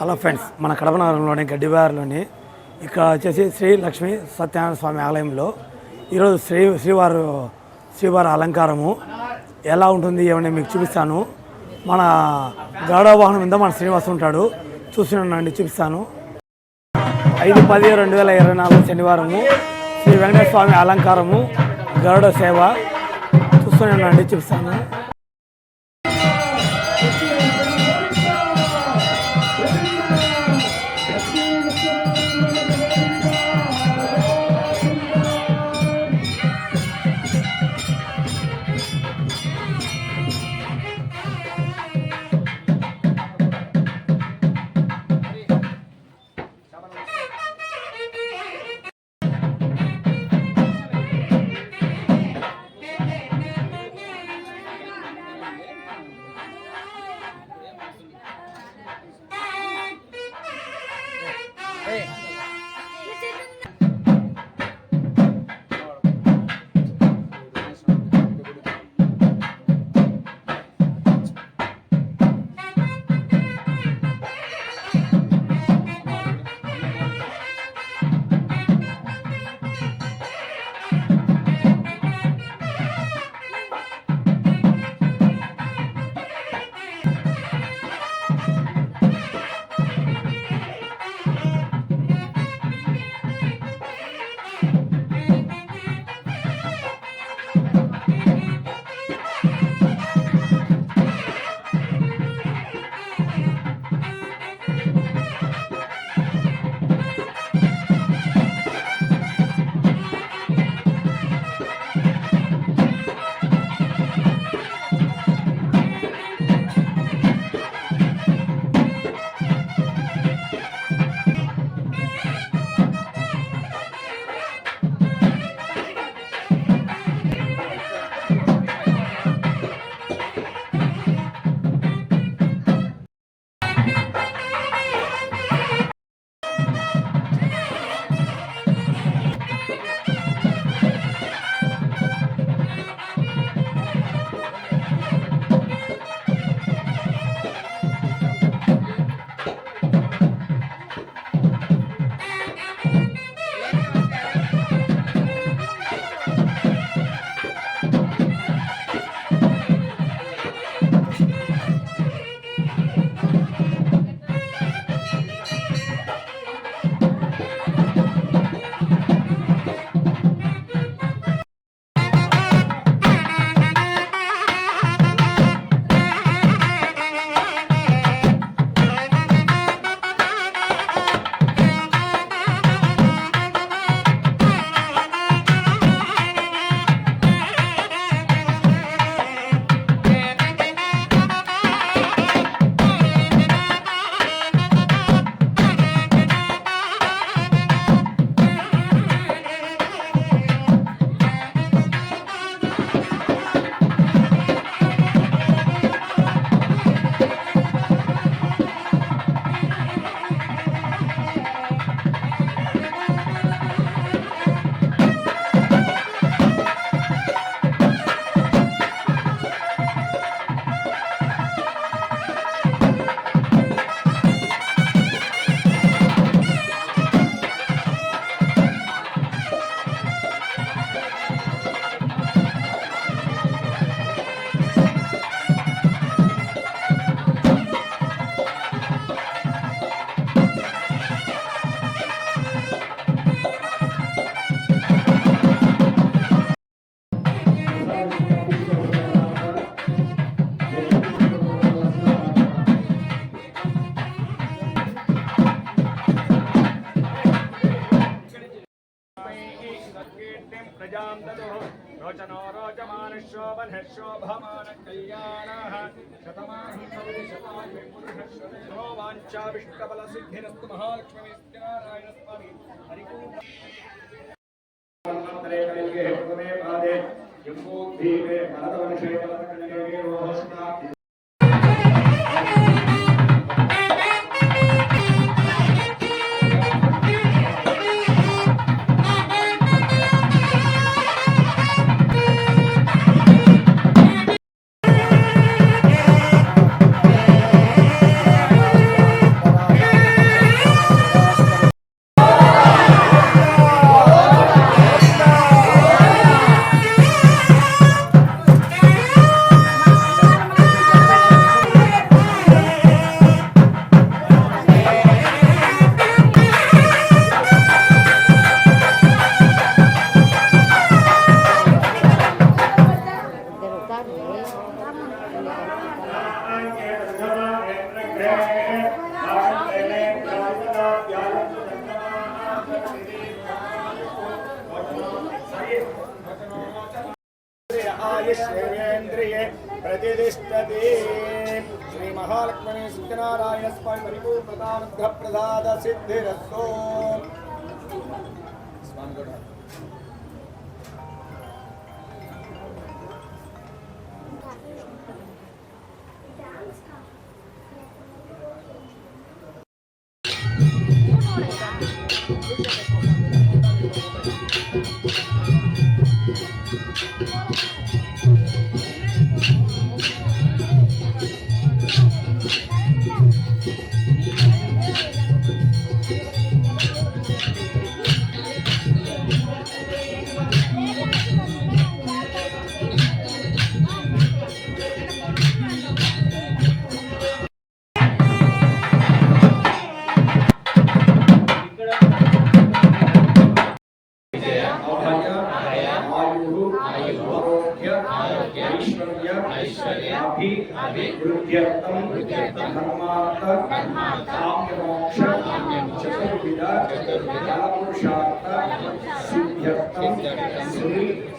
Hello friends, మన కడప నగరంలోని గడ్డివారిలోని ఇక్కడ వచ్చేసి శ్రీ లక్ష్మీ సత్యనారాయణ స్వామి ఆలయంలో ఈరోజు శ్రీవారి అలంకారము ఎలా ఉంటుంది ఏమని మీకు చూపిస్తాను. మన గరుడ వాహనం మీద మన శ్రీనివాస్ ఉంటాడు, చూస్తున్నానండి, చూపిస్తాను. 5/10/2024 శనివారము శ్రీ వెంకటేశ్వర స్వామి అలంకారము గరుడ సేవ చూస్తున్నానండి, చూపిస్తాను. रोचनो रोचमान शोभन शोभमान कल्याणः शतमानं भवति शतायुः पुरुषः वाञ्छाभिष्टबल सिद्धिरस्तु महालक्ष्मी नारायण स्वामी हरिपूर्ण मंत्रे कलिगे प्रमे पादे जम्बूद्वीपे भरतवर्षे भरतकण्डे रोहस्ता आयुष्येन्द्रिये प्रतिष्ठते। श्री महालक्ष्मी सत्यनारायण स्वामी परिपूर्णतानुग्रह प्रसाद सिद्धिरस्तु।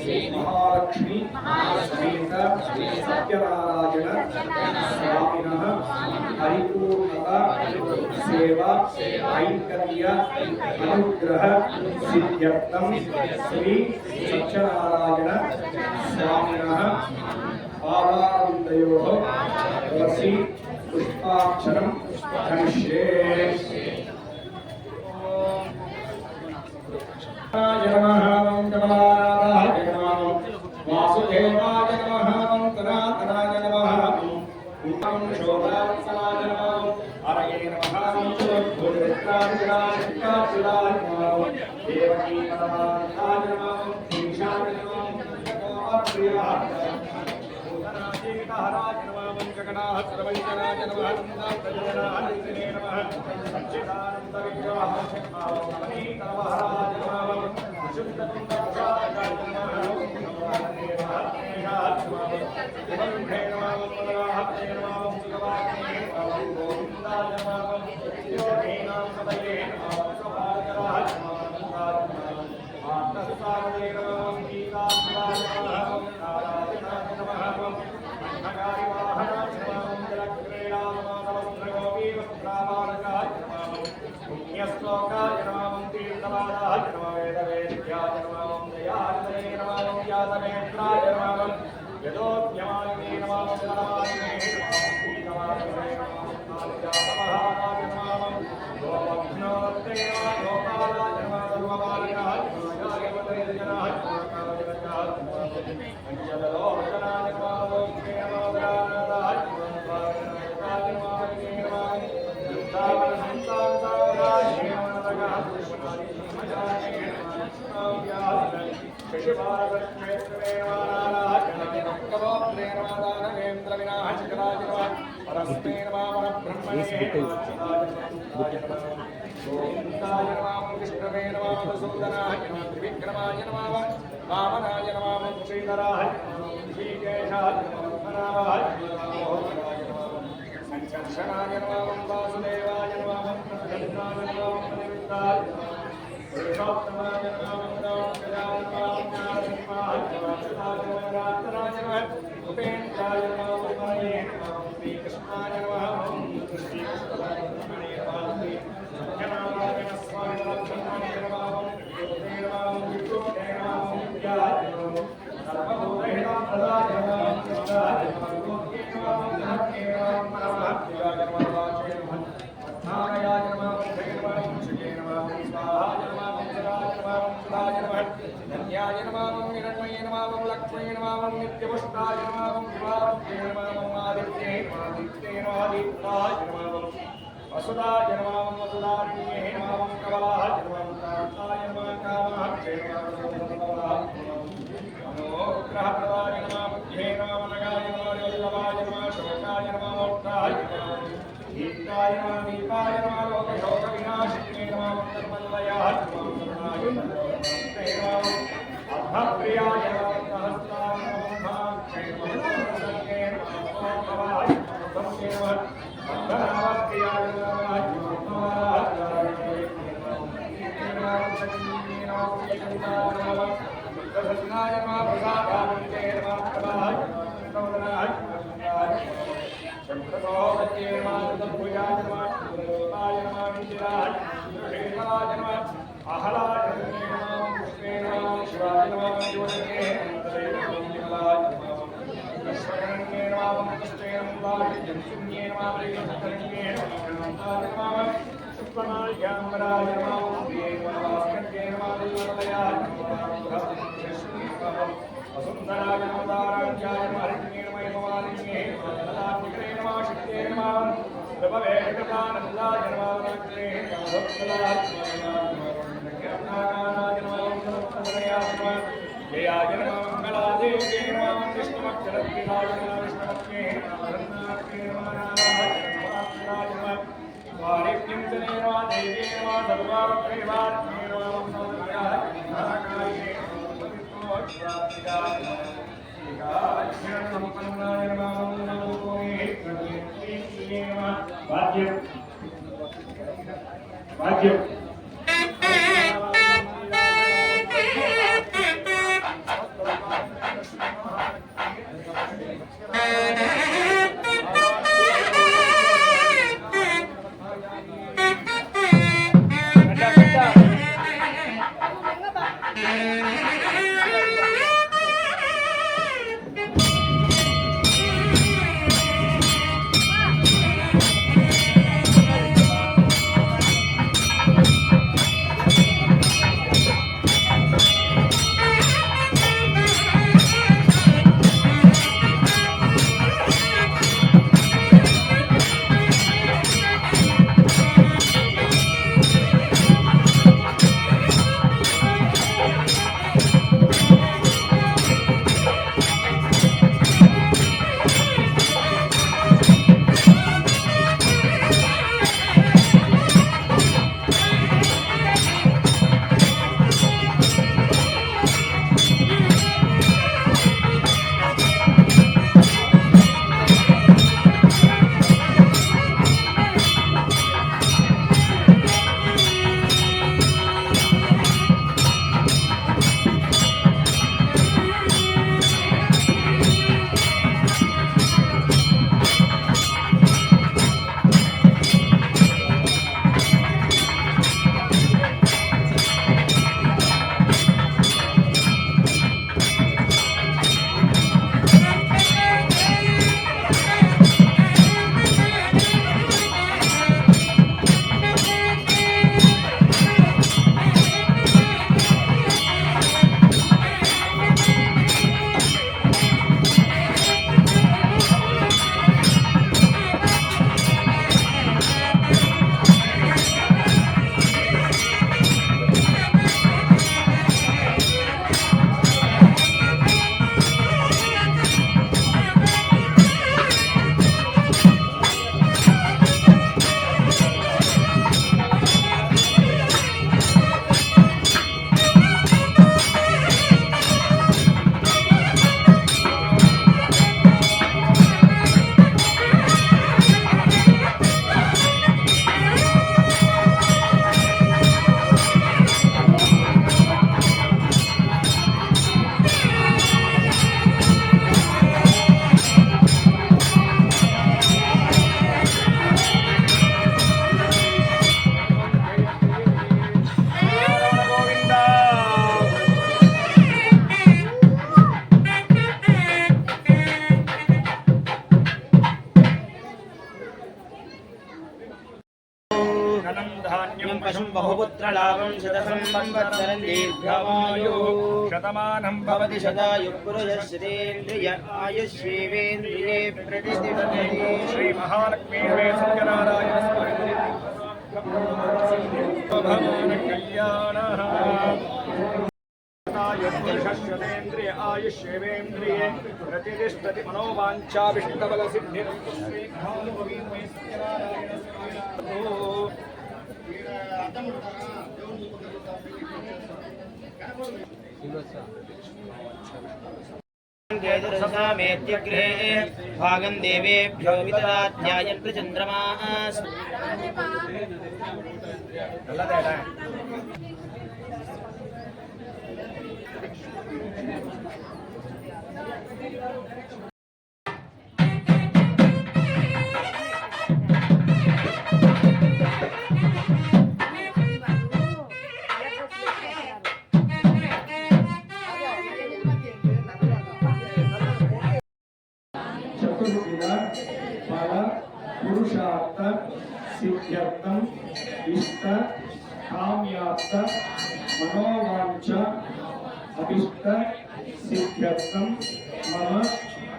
श्री महालक्ष्मी समेत सत्यनारायण स्वामिनः परिपूर्णता सेवा ऐकर्य अनुग्रह सिद्ध्यर्थं श्री सत्यनारायण स्वामिनः पादारविन्दयोः तुलसी पुष्पाक्षरं करिष्ये। नमः मंगलाय नमः वासुदेवाय नमः तनातनाय नमः ओम शोभावत्सलाय नमः हरये नमः भूतवित्राय नमः देवकी परमार्थाय नमः ईशाय नमः प्रियाय हराय नमः गगनाः सर्वैकराय नमः नमः सच्चिदानन्द विग्रहाय नमः पशुं बहुपुत्रलाभं शतसंवत्सरं दीर्घमायुः शतमानं भवति शतायुः पुरुषश्रेन्द्रिय आयुष्येवेन्द्रिये प्रतिष्ठिते श्री महालक्ष्मी सत्यनारायण स्वामी आयुष्येवेन्द्रिये प्रतिष्ठति मनोवाञ्छाभिष्टबल सिद्धि केतुरसामेत्यग्रे भागं देवेभ्यो वितराध्यायन् चन्द्रमाः చతుర్విధ ఫల పురుషార్థ సిద్ధ్యర్థం ఇష్ట కామ్యార్థ మనోవాంఛ అభిష్ట సిద్ధ్యర్థం మమ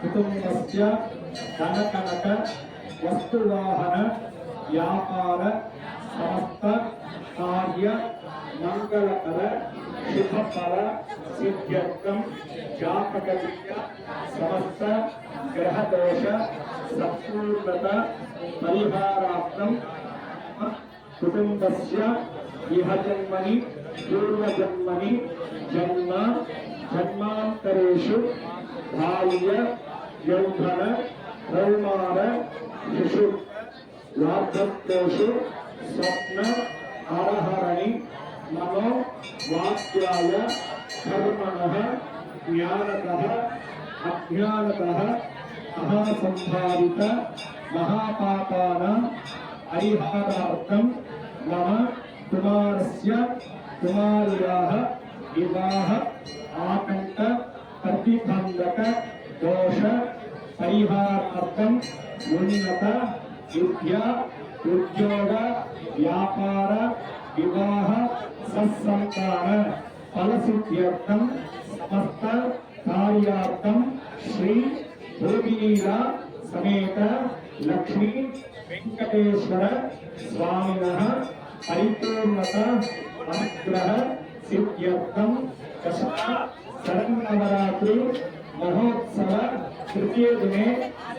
కుటుంబస్య ధనకనక వస్తువాహన వ్యాపార సమస్త కార్య మంగళకర శుభఫల సిద్ధ్యర్థం జాతకరీత్య సమస్త గ్రహదోష సంపూర్ణత పరిహారార్థం కుటుంబస్య ఇహ జన్మని పూర్వజన్మని జన్మ జన్మాంతరేషు బాల్య యౌవన కౌమార శిశు వార్ధక్యేషు స్వప్న అరహరణి మనో వాక్యాయ కర్మణః జ్ఞానతః అజ్ఞానతః మహాసంభావిత మహాపాపానాం పరిహారార్థం మమ కుమారస్య కుమార్యాః వివాహ ఆకంఠ ప్రతిబంధక దోష పరిహారార్థం ఉన్నత విద్యా ఉద్యోగ వ్యాపార వివాహ సత్సంతాన ఫలసిద్ధ్యర్థం సమస్త కార్యార్థం శ్రీ భోగినీల సమేత లక్ష్మీ వెంకటేశ్వర స్వామినః పరిపూర్ణత అనుగ్రహ సిద్ధ్యర్థం దసరా శరన్నవరాత్రి మహోత్సవ తృతీయ దినే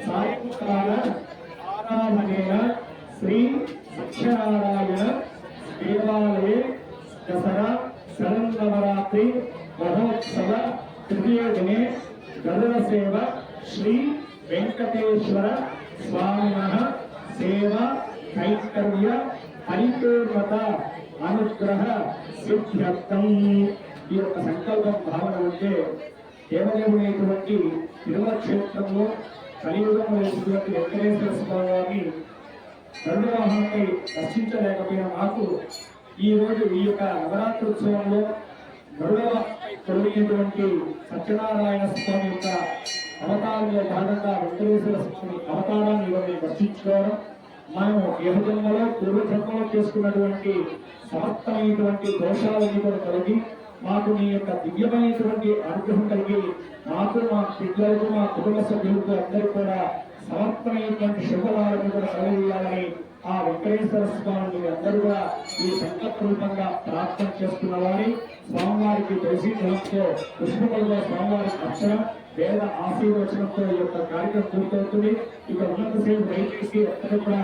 సాయంకాల ఆరాధనేన శ్రీ సత్యనారాయణ దేవాలये దసరా శరన్నవరాత్రి మహోత్సవ తృతీయ దినే గరుడ సేవ శ్రీ వెంకటేశ్వర స్వామినః సేవ కైంకర్య పరిపూర్ణత అనుగ్రహ సిద్ధ్యర్థం. ఈ యొక్క సంకల్పం భావన అంటే దేవదేవుడైనటువంటి తిరుమల క్షేత్రంలో కలియుగంలో వేసినటువంటి వెంకటేశ్వర స్వామిని గరుడ వాహనంపై దర్శించలేకపోయిన మాకు ఈ రోజు ఈ యొక్క నవరాత్రోత్సవంలో గరుడ వాహనంపై కొలువైనటువంటి సత్యనారాయణ స్వామి యొక్క అవతారంలో భాగంగా వెంకటేశ్వర స్వామి అవతారాన్ని ఇవన్నీ దర్శించుకోవడం, మనము యహజన్మలో పూర్వజన్మలో చేసుకున్నటువంటి సమర్థమైనటువంటి దోషాలన్నీ కూడా కలిగి మాకు నీ యొక్క దివ్యమైనటువంటి అనుగ్రహం కలిగి మాకు మా పిల్లలకు మా కుటుంబ సభ్యులకు అందరికీ కూడా సమర్థమైనటువంటి శుభలాలను కూడా కలిగియాలని ఆ వెంకటేశ్వర స్వామిని అందరూ కూడా ఈ సంకల్ప రూపంగా ప్రార్థన చేసుకున్న వారి స్వామివారికి తెలిసి ధనంతో పుష్పములతో స్వామివారికి అర్చన వేద ఆశీర్వచనంతో ఈ యొక్క కార్యక్రమం పూర్తవుతుంది. ఇక ఉన్నంతసేపు దయచేసి అందరూ కూడా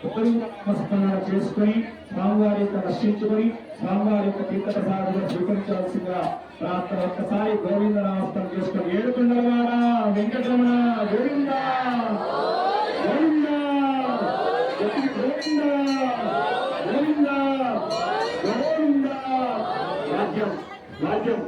ఉపయోగస్మరణ చేసుకుని స్వామివారి యొక్క దర్శించుకొని స్వామివారి యొక్క తీర్థప్రసాదం స్వీకరించాల్సిందిగా ప్రార్థన. ఒక్కసారి గోవింద నామస్మరణ చేసుకొని ఏడుకొండలవాడ వెంకటరమణ గోవింద గోవింద గోవింద గోవింద గోవింద. రాజ్యం రాజ్యం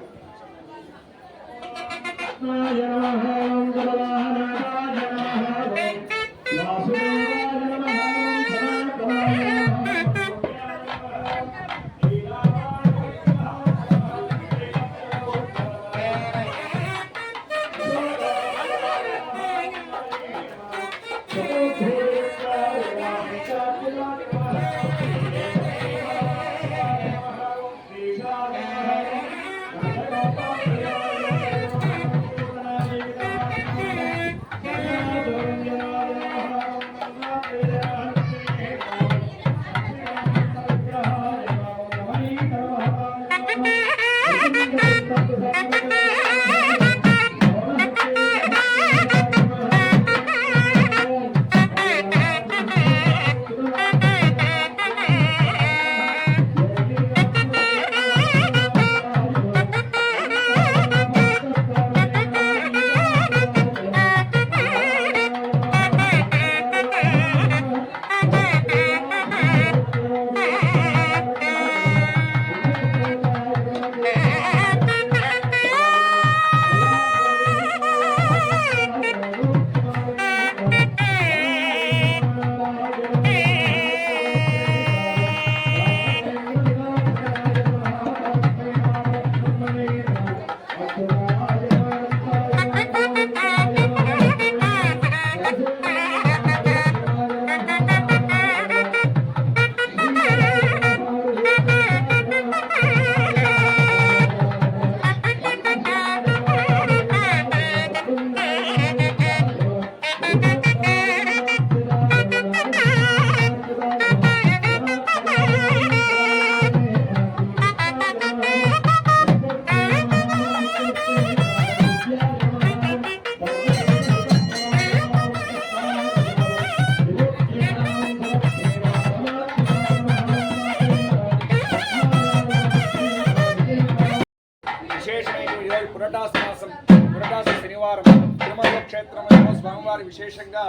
విశేషంగా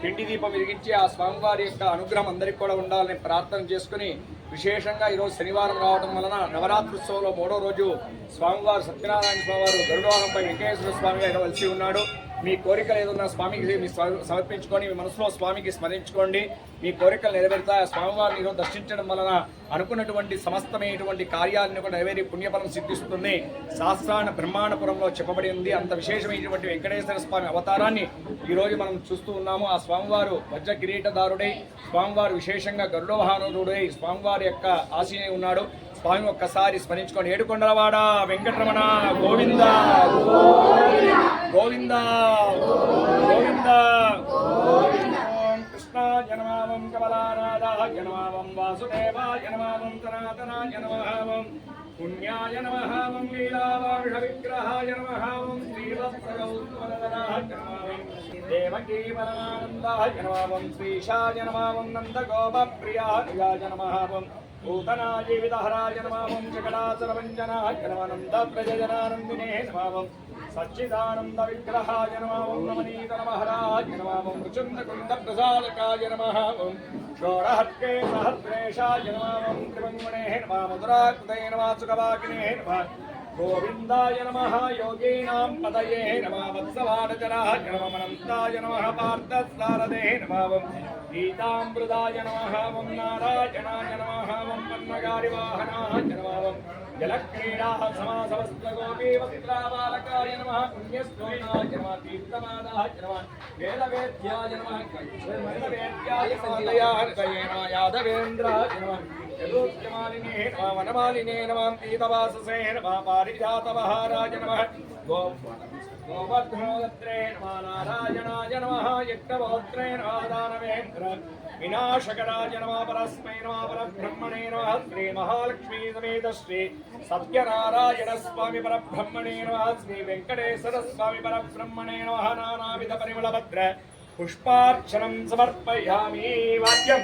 పిండి దీపం వెలిగించి ఆ స్వామివారి యొక్క అనుగ్రహం అందరికీ కూడా ఉండాలని ప్రార్థన చేసుకుని విశేషంగా ఈరోజు శనివారం రావడం వలన నవరాత్రోత్సవంలో 3వ రోజు స్వామివారు సత్యనారాయణ స్వామివారు గరుడవాహనంపై వెంకటేశ్వర స్వామిగా ఇవ్వవలసి ఉన్నాడు. మీ కోరికలు ఏదన్నా స్వామికి మీ సమర్పించుకొని మీ మనసులో స్వామికి స్మరించుకోండి. మీ కోరికలు నెరవేరుతాయి. స్వామివారిని ఈరోజు దర్శించడం వలన అనుకున్నటువంటి సమస్తమైనటువంటి కార్యాలను కూడా నెరవేరి పుణ్యఫలం సిద్ధిస్తుంది. శాస్త్రాన బ్రహ్మాండపురంలో చెప్పబడి ఉంది. అంత విశేషమైనటువంటి వెంకటేశ్వర స్వామి అవతారాన్ని ఈరోజు మనం చూస్తూ ఉన్నాము. ఆ స్వామివారు వజ్ర కిరీటదారుడై, స్వామివారు విశేషంగా గరుడవాహనుడై స్వామివారి యొక్క ఆశీనే ఉన్నాడు. స్వామి ఒక్కసారి స్మరించుకోండి. ఏడుకొండలవాడ వెంకటరమణ గోవింద గోవింద గోవింద. ఓం కృష్ణాయ నమః, కమలానాథాయ నమః, వాసుదేవాయ నమః, సనాతనాయ నమః, పుణ్యాయ నమః, లీలావాష విగ్రహాయ నమః, శ్రీవత్సగౌతమధరాయ నమః, దేవకీ పరమానందాయ నమః, శ్రీశాయ నమః, నందగోపప్రియాయ నమః, భూతనాయ విదహరాయ నమః, జగడాచరవంజనాయ నమః, నందవ్రజనానందినే నమః, సచ్చిదానంద విగ్రహాయ నమః, నమనీత నమఃరాయ నమః, ముచుందకుంద ప్రసాదకాయ నమః, షోడహత్కే సహస్రేషాయ నమః, త్రివంగుణే నమః, మధురాకృతే నమః, సుఖవాకినే నమః, గోవిందాయ నమః, యోగీనాం పదయే నమః, వత్సవానచరాయ నమః, అనంతాయ నమః, పార్థసారథే నమః, గీతామృతాయ నమః, నారాయణాయ నమః, పన్నగారివాహనాయ నమః, జలక్రీడా సమాసవస్త్రగోపీ వస్త్రాబాలకాయ నమః, పుణ్యస్నానాయ నమః, తీర్థమాదాయ నమః, వేదవేద్యాయ నమః, వేదవేద్యాయ సందయాయ నమః, యాదవేంద్రాయ నమః, యదోక్యమాలినే నమః, వనమాలినే నమః, పీతవాససే నమః, పారిజాతమహారాజ నమః, గోవర్ధనోదత్రే నమః, నారాయణాయ నమః, యజ్ఞవోత్రే నమః, దానవేంద్ర వినాశకరాయ నమః, పరస్మై నమః, పరబ్రహ్మణే నమః, శ్రీ మహాలక్ష్మీ సమేత శ్రీ సత్యనారాయణ స్వామి పరబ్రహ్మణే నమః, శ్రీ వెంకటేశ్వర స్వామి పరబ్రహ్మణే నమః, నానావిధ పరిమళభద్ర పుష్పార్చనం సమర్పయామి. వాక్యం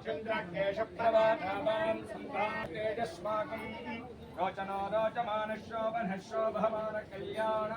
చంద్రకేశప్రవాణామాన్ సంతాతేజస్మాకం రోచనో రోచమానశోభనశోభమాన కళ్యాణ